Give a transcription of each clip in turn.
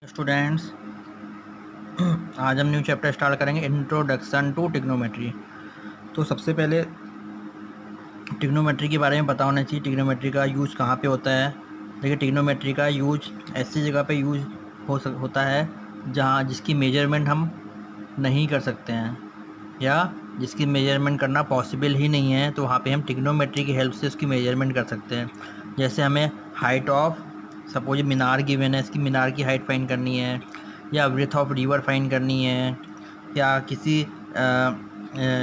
Students, आज हम new chapter start करेंगे, इंट्रोडक्शन टू ट्रिग्नोमेट्री। तो सबसे पहले ट्रिग्नोमेट्री के बारे में पता होना चाहिए। ट्रिग्नोमेट्री का यूज कहाँ पे होता है। देखिए, ट्रिग्नोमेट्री का यूज ऐसी जगह पे यूज होता है जहाँ जिसकी मेजरमेंट हम नहीं कर सकते हैं या जिसकी मेजरमेंट करना पॉसिबल ही नहीं है, तो वहाँ पे हम ट्रिग्नोमेट्री की हेल्प से उसकी मेजरमेंट कर सकते हैं। जैसे हमें height of suppose Minar given है, इसकी मीनार की हाइट फाइंड करनी है, या ब्रेथ ऑफ रिवर फाइंड करनी है, या किसी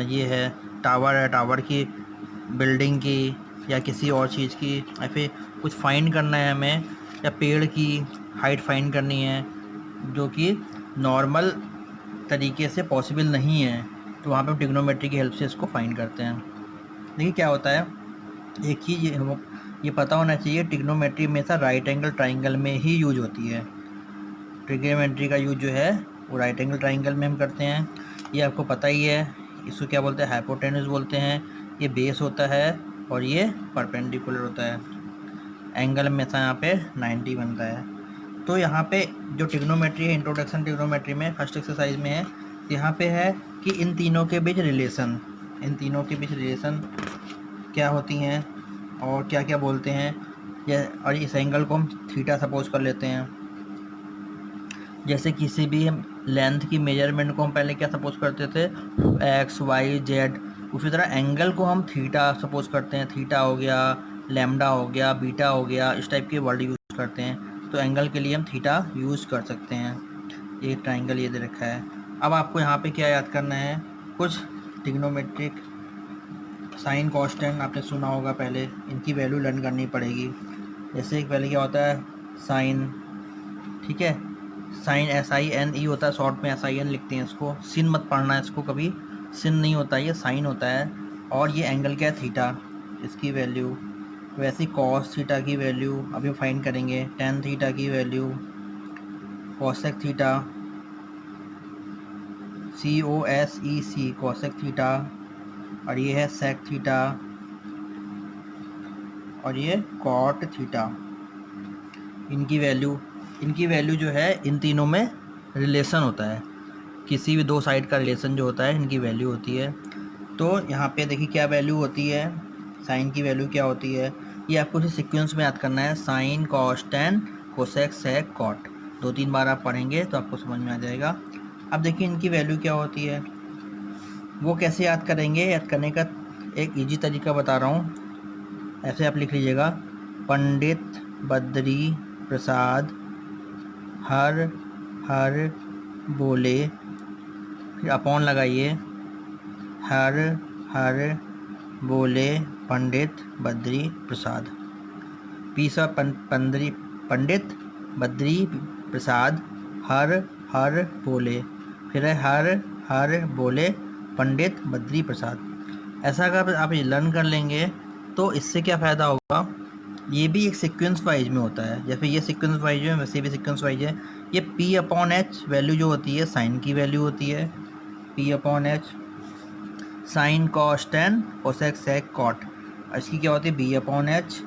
ये है टावर है, टावर की बिल्डिंग की या किसी और चीज़ की, या फिर कुछ फाइंड करना है हमें, या पेड़ की हाइट फाइंड करनी है जो कि नॉर्मल तरीके से पॉसिबल नहीं है, तो वहाँ पे हम ट्रिग्नोमेट्री की हेल्प से इसको फाइंड करते हैं। देखिए क्या होता है, एक चीज़ ये पता होना चाहिए, ट्रिग्नोमेट्री हमेशा राइट एंगल ट्राइंगल में ही यूज होती है। ट्रिग्नोमेट्री का यूज जो है वो राइट एंगल ट्राइंगल में हम करते हैं। ये आपको पता ही है, इसको क्या बोलते हैं, हाइपोटेन्यूज बोलते हैं। ये बेस होता है और ये परपेंडिकुलर होता है। एंगल हमेशा यहाँ पे 90 बनता है। तो यहाँ पे जो ट्रिग्नोमेट्री है, इंट्रोडक्शन ट्रिग्नोमेट्री में फर्स्ट एक्सरसाइज में है, यहाँ पे है कि इन तीनों के बीच रिलेशन क्या होती हैं और क्या क्या बोलते हैं। और इस एंगल को हम थीटा सपोज कर लेते हैं। जैसे किसी भी लेंथ की मेजरमेंट को हम पहले क्या सपोज करते थे, एक्स वाई जेड, उसी तरह एंगल को हम थीटा सपोज करते हैं। थीटा हो गया, लैम्डा हो गया, बीटा हो गया, इस टाइप के वर्ड यूज़ करते हैं। तो एंगल के लिए हम थीटा यूज़ कर सकते हैं। ये ट्राइंगल ये दे रखा है। अब आपको यहाँ पे क्या याद करना है, कुछ ट्रिग्नोमेट्रिक साइन कॉन्स्टेंट आपने सुना होगा पहले, इनकी वैल्यू लर्न करनी पड़ेगी। जैसे पहले क्या होता है, साइन, ठीक है, साइन SINE होता है, शॉर्ट में SIN लिखते हैं इसको। सिन मत पढ़ना है इसको कभी, सिन नहीं होता, ये साइन होता है। और ये एंगल क्या है, थीटा, इसकी वैल्यू। वैसे कॉस थीटा की वैल्यू अभी फाइंड करेंगे, टेन थीटा की value, cosec theta, COSEC cosec theta, और ये है सेक थीटा, और ये कॉट थीटा। इनकी वैल्यू जो है, इन तीनों में रिलेशन होता है। किसी भी दो साइड का रिलेशन जो होता है, इनकी वैल्यू होती है। तो यहाँ पे देखिए क्या वैल्यू होती है, साइन की वैल्यू क्या होती है, ये आपको इसे सीक्वेंस में याद करना है। Sign, cos, tan, cosec, sec, cot, 2-3 बार आप पढ़ेंगे तो आपको समझ में आ जाएगा। अब देखिए इनकी वैल्यू क्या होती है, वो कैसे याद करेंगे। याद करने का एक इजी तरीका बता रहा हूँ। ऐसे आप लिख लीजिएगा, पंडित बद्री प्रसाद हर हर बोले, फिर अपॉन लगाइए, हर हर बोले पंडित बद्री प्रसाद। पीसा पंडित बद्री प्रसाद हर हर बोले, फिर है हर हर बोले पंडित बद्री प्रसाद। ऐसा अगर आप ये लर्न कर लेंगे तो इससे क्या फ़ायदा होगा, ये भी एक सीक्वेंस वाइज में होता है। जैसे ये सीक्वेंस वाइज है, वैसे भी सीक्वेंस वाइज है। ये P/H वैल्यू जो होती है, साइन की वैल्यू होती है। P/H, sine, cos, tan, cosec, sec, cot. इसकी क्या होती है, B/H।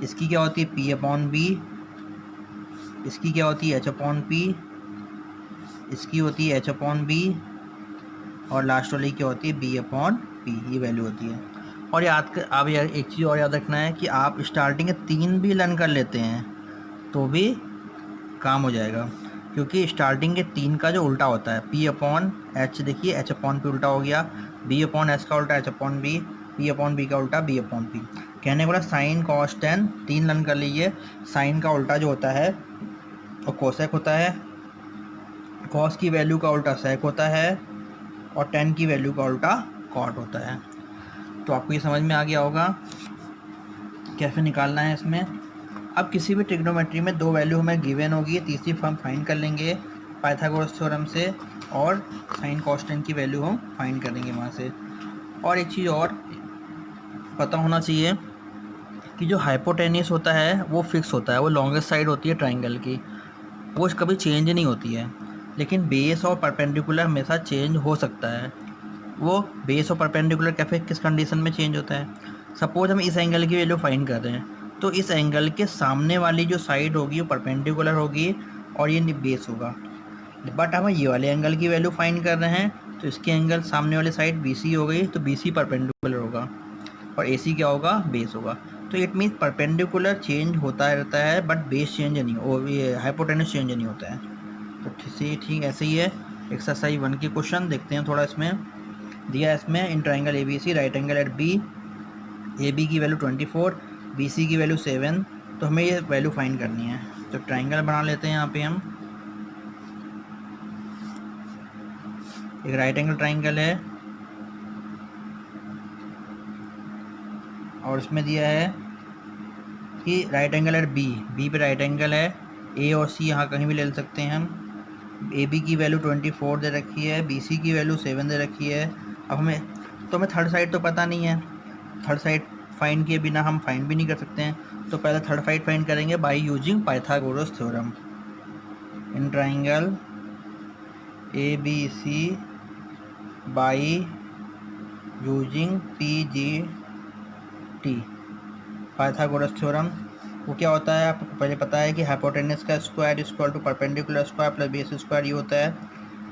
इसकी क्या होती है, P/B। इसकी क्या होती है, H/P। इसकी होती है H/B। और लास्ट वाली क्या होती है, B/P। ये वैल्यू होती है। और आप एक चीज़ और याद रखना है कि आप स्टार्टिंग के 3 भी लर्न कर लेते हैं तो भी काम हो जाएगा, क्योंकि स्टार्टिंग के 3 का जो उल्टा होता है, P/H, देखिए H/P उल्टा हो गया, B/H का उल्टा H/B, P/B का उल्टा B/P। कहने वाला साइन, कॉस, टेन 3 लर्न कर लीजिए। साइन का उल्टा जो होता है वो कोसेक होता है, कॉस की वैल्यू का उल्टा सेक होता है, और टेन की वैल्यू का उल्टा कॉट होता है। तो आपको ये समझ में आ गया होगा कैसे निकालना है इसमें। अब किसी भी ट्रिग्नोमेट्री में 2 वैल्यू हमें गिवन होगी, तीसरी हम फाइंड कर लेंगे पाइथागोरस थ्योरम से, और साइन कॉस टेन की वैल्यू हम फाइंड करेंगे वहाँ से। और एक चीज़ और पता होना चाहिए कि जो हाइपोटेन्यूस होता है वो फिक्स होता है, वो लॉन्गेस्ट साइड होती है ट्राइंगल की, वो कभी चेंज नहीं होती है। लेकिन बेस और परपेंडिकुलर हमेशा चेंज हो सकता है। वो बेस और परपेंडिकुलर कैसे किस कंडीशन में चेंज होता है, सपोज हम इस एंगल की वैल्यू फाइंड कर रहे हैं, तो इस एंगल के सामने वाली जो साइड होगी वो परपेंडिकुलर होगी, और ये बेस होगा। बट हम ये वाले एंगल की वैल्यू फाइंड कर रहे हैं, तो इसके एंगल सामने वाली साइड BC हो गई, तो BC परपेंडिकुलर होगा और AC क्या होगा, बेस होगा। तो इट मीन्स परपेंडिकुलर चेंज होता रहता है बट बेस चेंज नहीं, और ये हाइपोटेनस चेंज नहीं होता है। तो ठीक ऐसे ही है। एक्सरसाइज 1 के क्वेश्चन देखते हैं थोड़ा। इसमें दिया है, इसमें in triangle ABC right angle at B, AB की वैल्यू 24, BC की वैल्यू 7, तो हमें ये वैल्यू फाइंड करनी है। तो ट्राइंगल बना लेते हैं यहाँ पे हम। एक राइट एंगल ट्राइंगल है और इसमें दिया है कि राइट एंगल एट बी पे राइट एंगल है, ए और सी यहाँ कहीं भी ले सकते हैं हम। ए बी की वैल्यू 24 दे रखी है, बी सी की वैल्यू 7 दे रखी है। अब हमें थर्ड साइड तो पता नहीं है, थर्ड साइड फाइंड किए बिना हम फाइंड भी नहीं कर सकते हैं। तो पहले थर्ड साइड फाइंड करेंगे by using Pythagoras theorem. In triangle A B C by using PGT Pythagoras theorem. वो क्या होता है आपको पहले पता है कि हाइपोटेनस का square equal to perpendicular square plus base square ये होता है।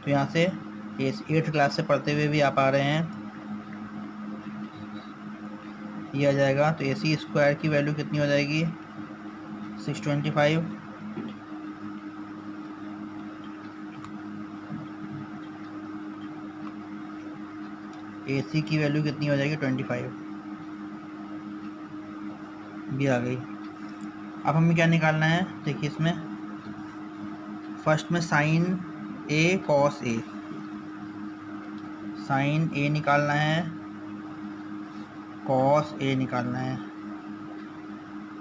तो यहाँ से ये 8th क्लास से पढ़ते हुए भी आप आ रहे हैं, ये आ जाएगा। तो AC स्क्वायर की वैल्यू कितनी हो जाएगी, 625। AC की वैल्यू कितनी हो जाएगी, 25 भी आ गई। अब हमें क्या निकालना है, देखिए इसमें फर्स्ट में sine A cos A, sine A निकालना है, कॉस A निकालना है।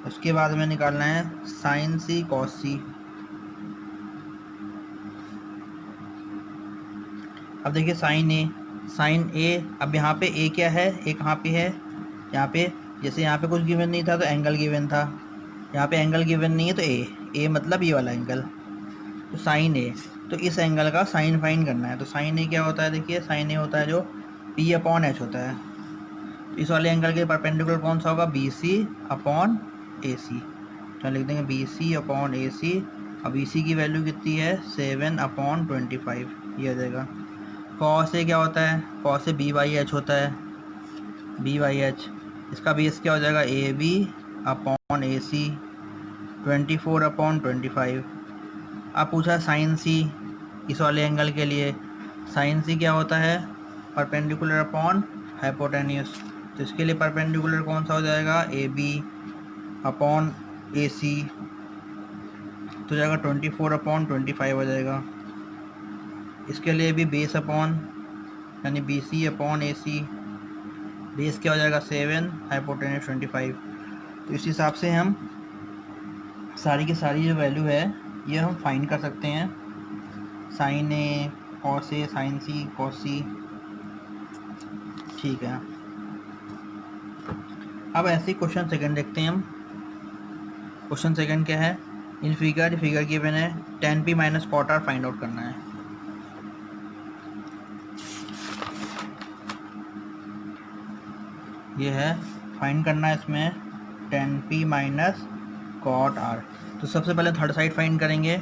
उसके बाद में निकालना है साइन C कॉस C। अब देखिए साइन A, अब यहाँ पे A क्या है, A कहाँ पे है, यहाँ पे जैसे यहाँ पे कुछ गिवन नहीं था तो एंगल गिवन था, यहाँ पे एंगल गिवन नहीं है तो A मतलब ये वाला एंगल, तो साइन A। तो इस एंगल का साइन फाइंड करना है। तो साइन A क्या होता है, देखिए साइन A होता है जो P/H होता है। तो इस वाले एंगल के परपेंडिकुलर कौन सा होगा, BC/AC। तो लिख देंगे BC/AC। अब BC की वैल्यू कितनी है, 7/25, ये आ जाएगा। कॉस A क्या होता है, कॉस A B/H होता है, B/H। इसका बेस क्या हो जाएगा, AB/AC, 24/25। अब पूछा साइन C इस वाले एंगल के लिए, साइन C क्या होता है, परपेंडिकुलर अपॉन हाइपोटेन्यूस। तो इसके लिए परपेंडिकुलर कौन सा हो जाएगा, AB/AC, तो जाएगा 24/25 हो जाएगा। इसके लिए भी बेस अपॉन यानी BC/AC, बेस क्या हो जाएगा 7, हाइपोटेन्यूस 25। तो इस हिसाब से हम सारी की सारी जो वैल्यू है ये हम फाइंड कर सकते हैं। Sine A cos A, sine C cos C, ठीक है। अब ऐसे ही क्वेश्चन सेकंड देखते हैं हम। क्वेश्चन सेकंड क्या है, इन फिगर गिवन है, tan P minus cot R find out करना है। ये है फाइंड करना है इसमें tan P minus cot R। तो सबसे पहले थर्ड साइड फाइंड करेंगे।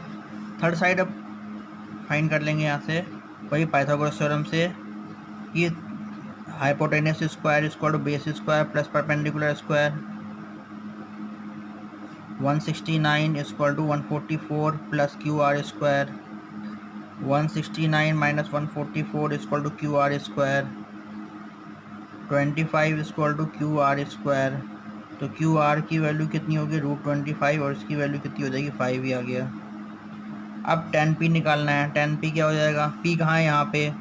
थर्ड साइड अब फाइंड कर लेंगे यहाँ से वही पाइथागोरस थ्योरम से, ये hypotenuse square equal to base square plus perpendicular square, 169 equal to 144 plus QR square, 169 minus 144 equal to QR square, 25 equal to QR square. तो QR की वैल्यू कितनी होगी, √25, और इसकी वैल्यू कितनी हो जाएगी, 5 ही आ गया। अब tan P निकालना है। tan P क्या हो जाएगा, P कहाँ है, यहाँ पे।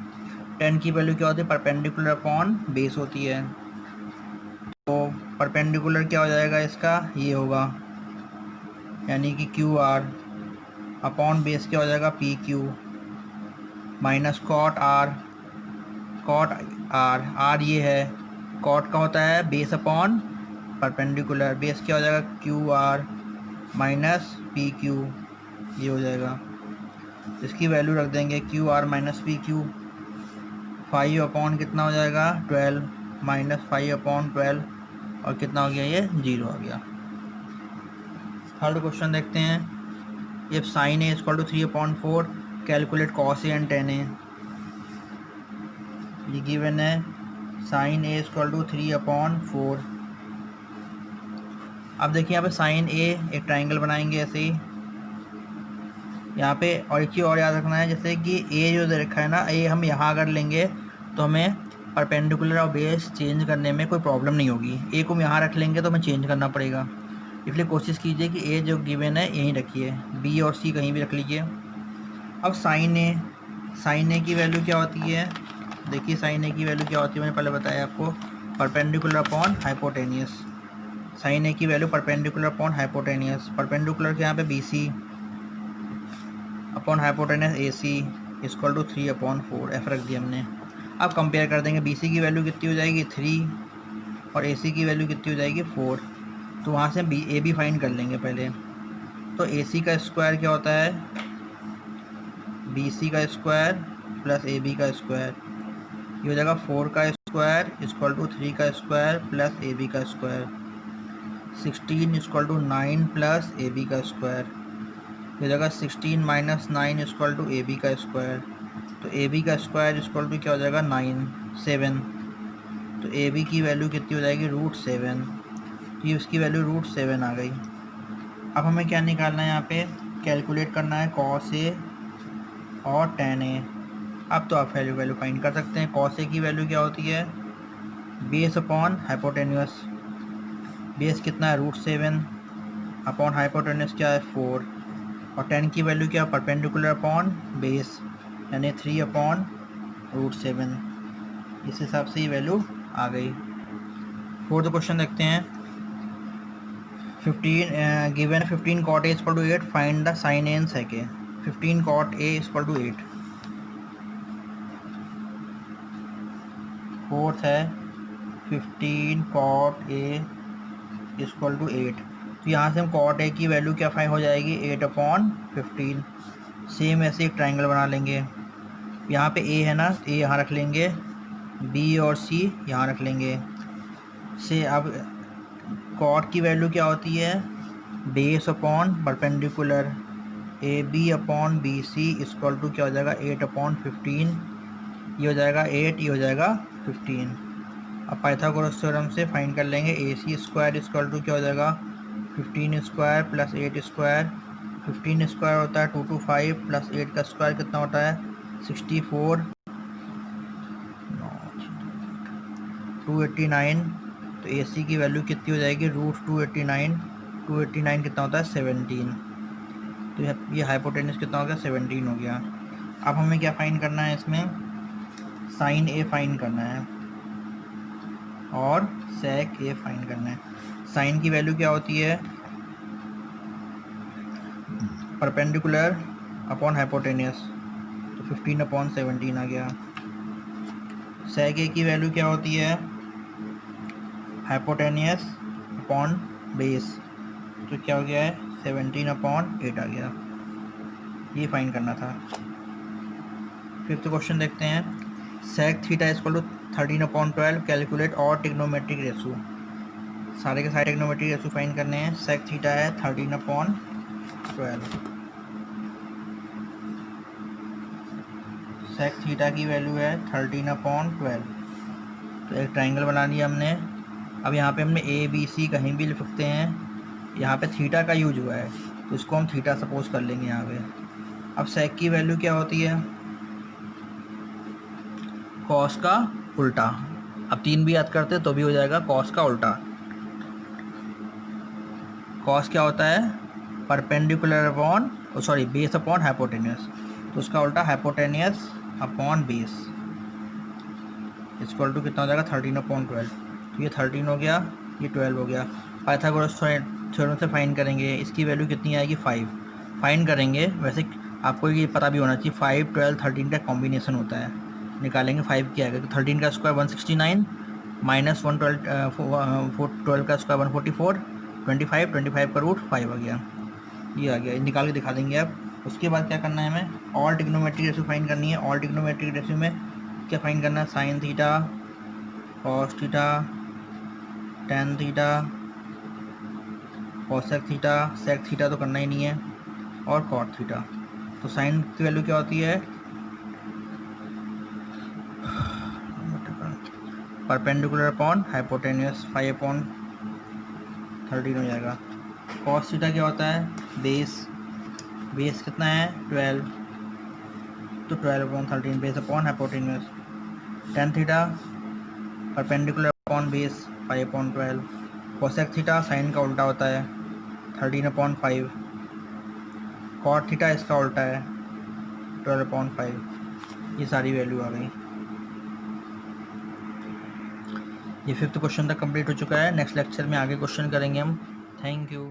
tan की वैल्यू क्या होती है, परपेंडिकुलर अपॉन बेस होती है। तो परपेंडिकुलर क्या हो जाएगा इसका, ये होगा, यानी कि QR अपॉन बेस क्या हो जाएगा, PQ minus cot R R ये है, cot का होता है बेस अपॉन परपेंडिकुलर, बेस क्या हो जाएगा QR माइनस PQ, ये हो जाएगा। इसकी वैल्यू रख देंगे QR माइनस PQ, 5 अपॉन कितना हो जाएगा 12 माइनस 5/12, और कितना हो गया ये 0 आ गया। थर्ड क्वेश्चन देखते हैं। If sine A equal to 3/4 calculate cos A and tan A. ये गिवन है साइन ए इक्वल टू 3/4। अब देखिए यहाँ पे साइन ए एक ट्राइंगल बनाएंगे ऐसे ही यहाँ पे, और एक चीज़ और याद रखना है, जैसे कि ए जो दे रखा है ना, ए हम यहाँ अगर लेंगे तो हमें परपेंडिकुलर और बेस चेंज करने में कोई प्रॉब्लम नहीं होगी। ए को हम यहाँ रख लेंगे तो हमें चेंज करना पड़ेगा, इसलिए कोशिश कीजिए कि ए जो गिवन है यहीं रखिए, बी और सी कहीं भी रख लीजिए। अब साइन ए की वैल्यू क्या होती है, देखिए साइन ए की वैल्यू क्या होती है, मैंने पहले बताया आपको, perpendicular upon hypotenuse. Sine A की value perpendicular upon hypotenuse, perpendicular के यहाँ पे B C upon hypotenuse A C equal to 3/4 F रख दिया हमने। अब कंपेयर कर देंगे, बी सी की वैल्यू कितनी हो जाएगी 3 और ए सी की वैल्यू कितनी हो जाएगी 4। तो वहाँ से बी ए बी फाइंड कर लेंगे पहले। तो ए सी का स्क्वायर क्या होता है, बी सी का स्क्वायर प्लस ए बी का स्क्वायर, ये हो जाएगा 4 का स्क्वायर इक्वल टू 3 का स्क्वायर प्लस ए बी का square, 16 equal to 9 plus A B का स्क्वायर, ये जगह 16 minus 9 equal to A B का स्क्वायर। तो ए बी का स्क्वायर इक्वल टू क्या हो जाएगा 7। तो ए बी की वैल्यू कितनी हो जाएगी √7, तो ये उसकी वैल्यू √7 आ गई। अब हमें क्या निकालना है, यहाँ पे कैलकुलेट करना है कॉस ए और टेन ए। अब तो आप वैल्यू फाइंड कर सकते हैं। कॉस ए की वैल्यू क्या होती है, बेस अपॉन हाइपोटेन्यूस, बेस कितना है √7 अपॉन हाइपोटेन्यूस क्या है 4, और टेन की वैल्यू क्या, परपेंडिकुलर अपॉन बेस यानी 3/√7। इस हिसाब से ये वैल्यू आ गई। फोर्थ क्वेश्चन देखते हैं। 15 given 15 cot a equal to 8, find the sine A and sec A. 15 cot a equal to 8। Fourth है 15 cot a इक्वल टू 8। तो यहाँ से हम cot a की वैल्यू क्या फाइंड हो जाएगी 8/15। सेम ऐसे एक ट्राइंगल बना लेंगे, यहाँ पे a है ना, a यहाँ रख लेंगे, b और c यहाँ रख लेंगे। से अब cot की वैल्यू क्या होती है, base upon perpendicular, A B upon B C equal to क्या हो जाएगा 8/15। ये हो जाएगा 8, ये हो जाएगा 15। अब पाइथागोरस थ्योरम से फाइंड कर लेंगे ए सी स्क्वायर इक्वल टू क्या हो जाएगा 15 स्क्वायर प्लस 8 स्क्वायर। 15 स्क्वायर होता है 225 प्लस 8 का स्क्वायर कितना होता है 64, 289। तो ए सी की वैल्यू कितनी हो जाएगी √289। 289 कितना होता है 17। तो ये हाइपोटेन्यूस कितना हो गया 17 हो गया। अब हमें क्या फाइंड करना है, इसमें साइन ए फाइंड करना है और सेक ए फाइंड करना है। साइन की वैल्यू क्या होती है, परपेंडिकुलर अपॉन हाइपोटेन्यूस, तो 15/17 आ गया। सेक ए की वैल्यू क्या होती है, हाइपोटेन्यूस अपॉन बेस, तो क्या हो गया है 17/8 आ गया। ये फाइंड करना था। फिफ्थ क्वेश्चन देखते हैं। Sec theta equal to 13/12 calculate और टिग्नोमेट्रिक रेशो। सारे के सारे टिग्नोमेट्रिक रेशो फाइंड करने हैं। सेक थीटा है 13/12, सेक थीटा की वैल्यू है 13/12। तो एक ट्राइंगल बना लिया हमने। अब यहाँ पे हमने ए बी सी कहीं भी लिख सकते हैं, यहाँ पे थीटा का यूज हुआ है तो इसको हम थीटा सपोज कर लेंगे यहाँ पे। अब सेक की वैल्यू क्या होती है, कॉस का उल्टा। अब 3 भी याद करते तो भी हो जाएगा कॉस का उल्टा। कॉस क्या होता है, perpendicular upon base upon hypotenuse, तो उसका उल्टा hypotenuse upon base equal to कितना हो जाएगा 13/12। तो ये 13 हो गया, ये 12 हो गया। पाइथागोरस थ्योरम से फाइंड करेंगे, इसकी वैल्यू कितनी आएगी 5 फाइंड करेंगे। वैसे आपको ये पता भी होना चाहिए 5, 12, 13 का कॉम्बिनेशन होता है। निकालेंगे 5 क्या आएगा, तो 13 का स्क्वायर 169 माइनस 12 का स्क्वायर 144, 25 का रूट 5 आ गया। ये आ गया, निकाल के दिखा देंगे आप। उसके बाद क्या करना है, हमें ऑल टिग्नोमेट्रिक रेशियो फाइंड करनी है। ऑल टिग्नोमेट्रिक रेशियो में क्या फाइंड करना है, sine theta, cos theta, tan theta, cosec theta, sec theta तो करना ही नहीं है, और कॉट थीटा। तो साइन की वैल्यू क्या होती है, परपेंडिकुलर अपॉन हाइपोटेन्यूस 5/13 हो जाएगा। कॉस थीटा क्या होता है, बेस कितना है 12, तो 12/13 base upon hypotenuse. Tan theta perpendicular upon base 5/12। Cosec theta sine का उल्टा होता है 13/5। कॉट थीटा इसका उल्टा है 12/5। ये सारी वैल्यू आ गई। ये 5th क्वेश्चन तक कंप्लीट हो चुका है। नेक्स्ट लेक्चर में आगे क्वेश्चन करेंगे हम। Thank you.